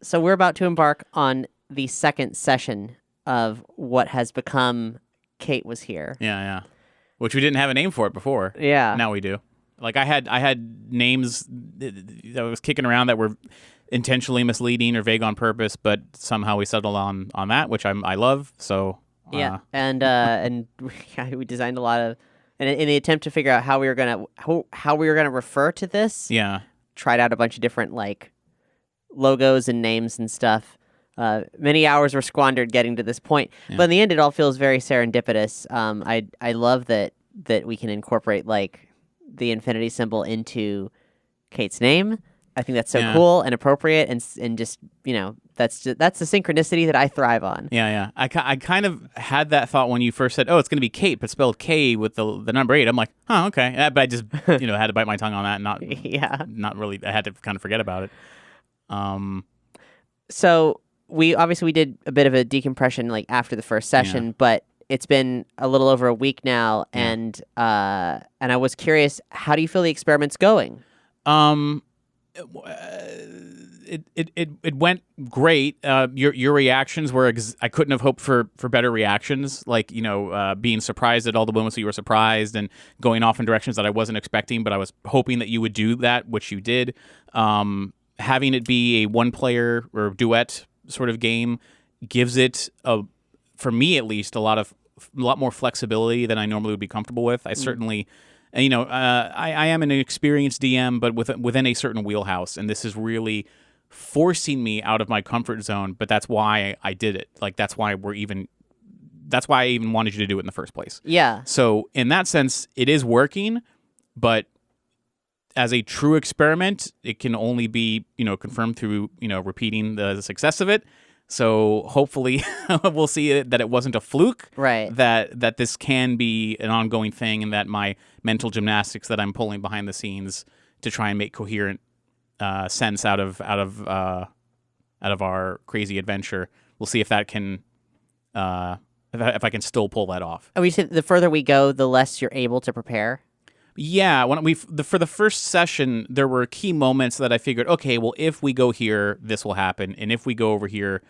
So we're about to embark on the second session of what has become Kate Was Here. Yeah. Which we didn't have a name for it before. Yeah. Now we do. Like I had names that was kicking around that were intentionally misleading or vague on purpose, but somehow we settled on that, which I love. So yeah, and we designed a lot of, and in the attempt to figure out how we were gonna refer to this. Yeah. Tried out a bunch of different like logos and names and stuff. Many hours were squandered getting to this point, but in the end, it all feels very serendipitous. I love that we can incorporate like the infinity symbol into Kate's name. I think that's so cool and appropriate, and just that's the synchronicity that I thrive on. Yeah. I kind of had that thought when you first said, "Oh, it's going to be Kate," but spelled K with the number 8. I'm like, "Oh, okay." But I just had to bite my tongue on that, and not really. I had to kind of forget about it. So we did a bit of a decompression like after the first session, but it's been a little over a week now, and I was curious, how do you feel the experiment's going? It went great. Your reactions were I couldn't have hoped for better reactions. Like being surprised at all the moments that you were surprised and going off in directions that I wasn't expecting, but I was hoping that you would do that, which you did. Having it be a one-player or duet sort of game gives it for me at least, a lot more flexibility than I normally would be comfortable with. I certainly. I am an experienced DM, but within a certain wheelhouse, and this is really forcing me out of my comfort zone. But that's why I did it. Like that's why I even wanted you to do it in the first place. Yeah. So in that sense, it is working, but as a true experiment, it can only be confirmed through repeating the success of it. So hopefully we'll see that it wasn't a fluke, right? That this can be an ongoing thing, and that my mental gymnastics that I'm pulling behind the scenes to try and make coherent sense out of our crazy adventure. We'll see if that can if I can still pull that off. Oh, you said the further we go, the less you're able to prepare. Yeah, for the first session, there were key moments that I figured, okay, well, if we go here, this will happen, and if we go over here,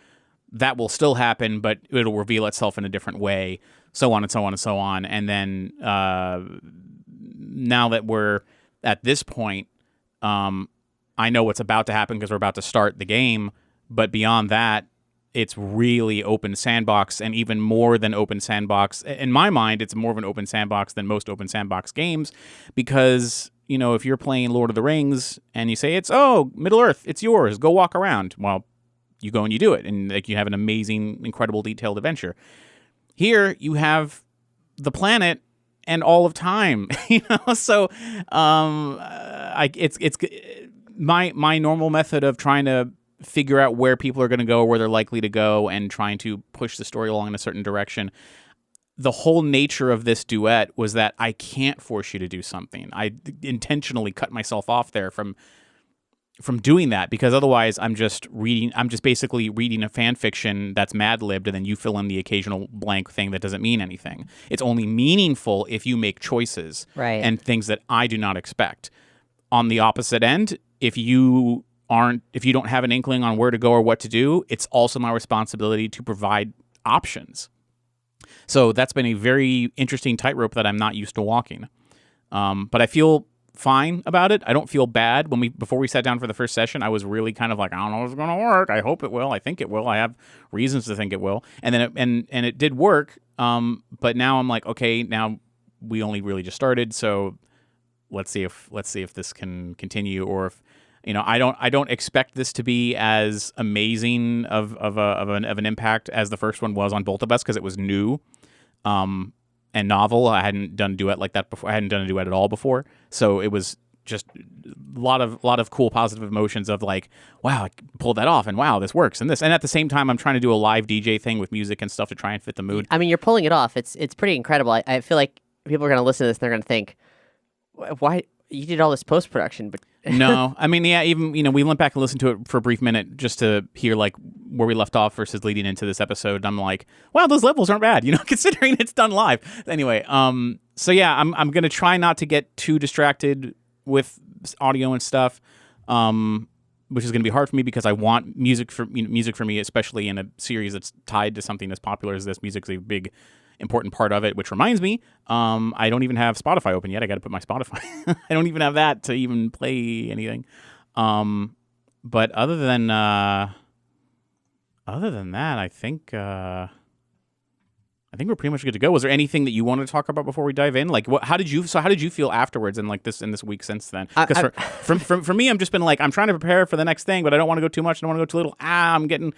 that will still happen, but it'll reveal itself in a different way, so on and so on and so on. And then now that we're at this point, I know what's about to happen because we're about to start the game, but beyond that, it's really open sandbox, and even more than open sandbox. In my mind, it's more of an open sandbox than most open sandbox games, because, if you're playing Lord of the Rings and you say, Middle Earth, it's yours, go walk around. Well, you go and you do it, and like you have an amazing, incredible, detailed adventure. Here, you have the planet and all of time, So, it's my normal method of trying to figure out where people are going to go, where they're likely to go, and trying to push the story along in a certain direction. The whole nature of this duet was that I can't force you to do something. I intentionally cut myself off there from doing that, because otherwise I'm just basically reading a fan fiction that's mad-libbed, and then you fill in the occasional blank thing that doesn't mean anything. It's only meaningful if you make choices, right, and things that I do not expect. On the opposite end, if you don't have an inkling on where to go or what to do, it's also my responsibility to provide options. So that's been a very interesting tightrope that I'm not used to walking. But I feel fine about it. I don't feel bad. Before we sat down for the first session, I was really kind of like, I don't know if it's going to work. I hope it will. I think it will. I have reasons to think it will. And then it did work. But now I'm like, okay, now we only really just started. So let's see if this can continue, or if, I don't expect this to be as amazing of an impact as the first one was on both of us, because it was new and novel. I hadn't done a duet like that before. I hadn't done a duet at all before, so it was just a lot of cool positive emotions of like, wow, I pulled that off, and wow, this works, and this. And at the same time, I'm trying to do a live DJ thing with music and stuff to try and fit the mood. I mean, you're pulling it off. It's pretty incredible. I feel like people are going to listen to this and they're going to think, why you did all this post-production, but no, I mean, yeah, even, we went back and listened to it for a brief minute just to hear like where we left off versus leading into this episode. And I'm like, wow, those levels aren't bad, considering it's done live. Anyway, so yeah, I'm going to try not to get too distracted with audio and stuff. which is going to be hard for me because I want music for me, especially in a series that's tied to something as popular as this. Music's a big, important part of it. Which reminds me, I don't even have Spotify open yet. I got to put my Spotify. I don't even have that to even play anything. But other than that, I think we're pretty much good to go. Was there anything that you wanted to talk about before we dive in? Like, how did you feel afterwards and like this week since then? Because for me, I'm just been like, I'm trying to prepare for the next thing, but I don't want to go too much. I don't want to go too little. I'm getting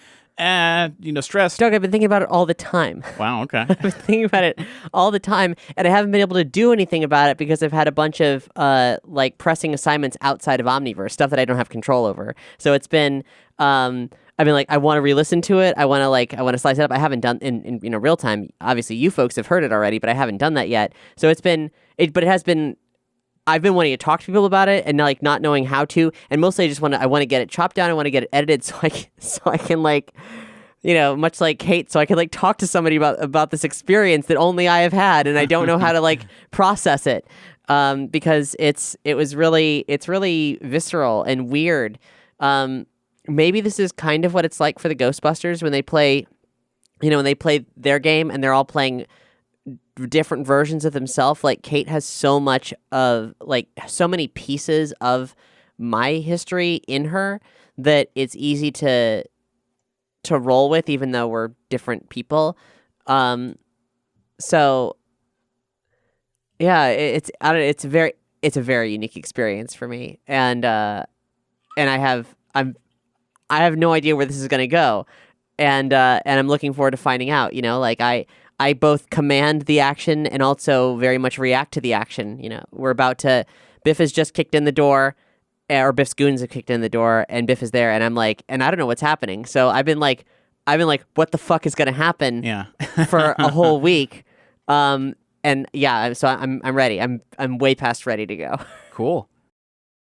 stressed. Doug, I've been thinking about it all the time. Wow. Okay. I've been thinking about it all the time, and I haven't been able to do anything about it because I've had a bunch of like pressing assignments outside of Omniverse, stuff that I don't have control over. So it's been. I mean, like, I want to re-listen to it. I want to slice it up. I haven't done in real time. Obviously, you folks have heard it already, but I haven't done that yet. So but it has been. I've been wanting to talk to people about it and like not knowing how to. And mostly, I want to get it chopped down. I want to get it edited so I can like, much like Kate, so I can like talk to somebody about this experience that only I have had, and I don't know how to like process it because it's really visceral and weird. Maybe this is kind of what it's like for the Ghostbusters when they play, when they play their game and they're all playing different versions of themselves. Like Kate has so much of like so many pieces of my history in her that it's easy to roll with, even though we're different people. So yeah, it's a very unique experience for me, and I have no idea where this is going to go, and I'm looking forward to finding out. Like I both command the action and also very much react to the action. Biff has just kicked in the door, or Biff's goons have kicked in the door, and Biff is there, and I'm like, and I don't know what's happening. So I've been like, what the fuck is going to happen? Yeah. For a whole week, and yeah, so I'm ready. I'm way past ready to go. Cool.